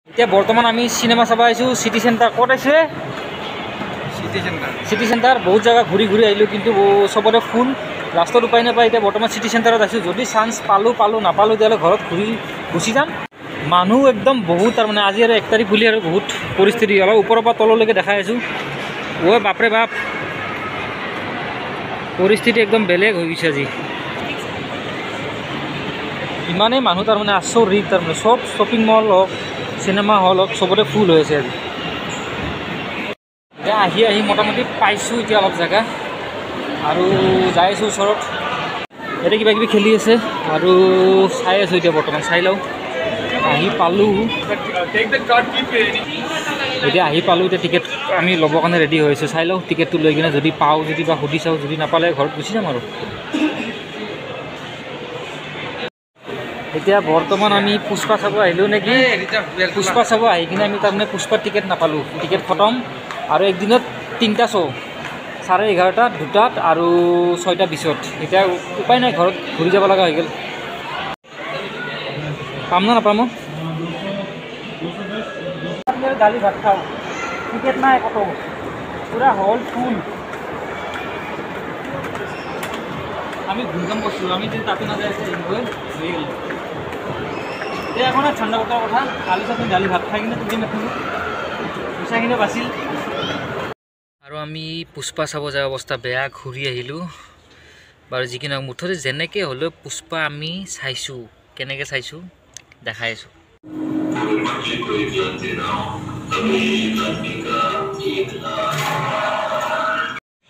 এতিয়া বৰ্তমান আমি চিনেমা চাব আহিছোঁ চিটি চেণ্টাৰ। ক'ত আছে? City centre. বহুত জেগা ঘূৰি ঘূৰি আহিলোঁ, কিন্তু চবতে ফুল, লাষ্টত উপায় নাপায় এতিয়া বৰ্তমান চিটি চেণ্টাৰত আছোঁ। যদি চান্স পালোঁ নাপালোঁ তেতিয়াহ'লে ঘৰত ঘূৰি গুচি যাম। মানুহ একদম বহুত, তাৰমানে আজি আৰু 1 তাৰিখ বুলি আৰু বহুত পৰিস্থিতি অলপ ওপৰৰ পৰা তললৈকে দেখাই আছোঁ। বাপৰে বাপ, পৰিস্থিতি একদম বেলেগ হৈ গৈছে আজি। ইমানেই মানুহ তাৰমানে আচৰিত, তাৰমানে চব শ্বপিং মল হওক চিনেমা হল হওক চবতে ফুল হৈ আছে আজি। এতিয়া আহি মোটামুটি পাইছোঁ এতিয়া অলপ জেগা, আৰু যাই আছোঁ ওচৰত। এতিয়া কিবা কিবি খেলি আছে আৰু চাই আছোঁ এতিয়া বৰ্তমান, চাই লওঁ। আহি পালোঁ, এতিয়া টিকেট আমি ল'বৰ কাৰণে ৰেডি হৈ আছোঁ। চাই লওঁ টিকেটটো লৈ কিনে, যদি পাওঁ, যদি বা সুধি চাওঁ, যদি নাপালে ঘৰত গুচি যাম আৰু। এতিয়া বৰ্তমান আমি পুষ্পা চাব আহিলোঁ নেকি। পুষ্পা চাব আহি কিনে আমি তাৰমানে পুষ্পাৰ টিকেট নাপালোঁ, টিকেট খতম। আৰু একদিনত 3টা শ্ব', 11:30, 2টাত আৰু 6:20। এতিয়া উপায় নাই, ঘৰত ঘূৰি যাব লগা হৈ গ'ল। পাম না নাপাম? দালি ভাত খাওঁ, টিকেট নাই ক'তো, পূৰা হল ফুল। আমি ঘূৰিকাম কৰিছোঁ, আমি যদি তাতে নাযায় হৈ গ'ল। এতিয়া এখন ঠাণ্ডা বতৰ কথা, আলু চাটনি দালি ভাত খাই কিনে টিকেট নাথাকোঁ, পইচাখিনি বাছিল। আৰু আমি পুষ্পা চাব যোৱা অৱস্থা বেয়া, ঘূৰি আহিলোঁ বাৰু। যিকি নহওক, মুঠতে যেনেকৈ হ'লেও পুষ্পা আমি চাইছোঁ। কেনেকৈ চাইছোঁ দেখাই আছোঁ।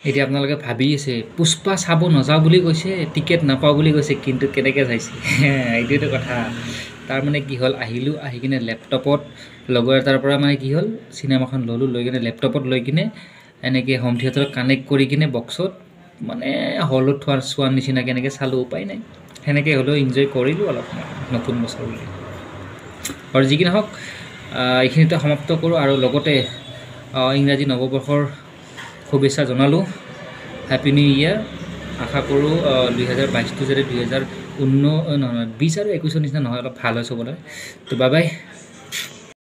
এতিয়া আপোনালোকে ভাবি আছে, পুষ্পা চাব নাযাওঁ বুলি কৈছে, টিকেট নাপাওঁ বুলি কৈছে, কিন্তু কেনেকৈ চাইছে এইটোৱেতো কথা। তাৰমানে কি হ'ল, আহিলোঁ, আহি কিনে লেপটপত লগৰ এটাৰ পৰা মানে কি হ'ল, চিনেমাখন ল'লোঁ, লৈ কিনে লেপটপত লৈ কিনে এনেকৈ হোম থিয়েটাৰত কানেক্ট কৰি কিনে বক্সত, মানে হলত চোৱাৰ নিচিনাকৈ এনেকৈ চালোঁ। উপায় নাই, সেনেকৈ হ'লেও এনজয় কৰিলোঁ অলপ নতুন বছৰ বুলি। আৰু যি কি নহওক, এইখিনিতে সমাপ্ত কৰোঁ। আৰু লগতে ইংৰাজী নৱবৰ্ষৰ শুভেচ্ছা জনালোঁ, হেপী নিউ ইয়েৰ। আশা কৰোঁ 2022টো যাতে 2020 আৰু 21ৰ নিচিনা নহয়, অলপ ভাল হয় চবলৈ। তো বাই বাই।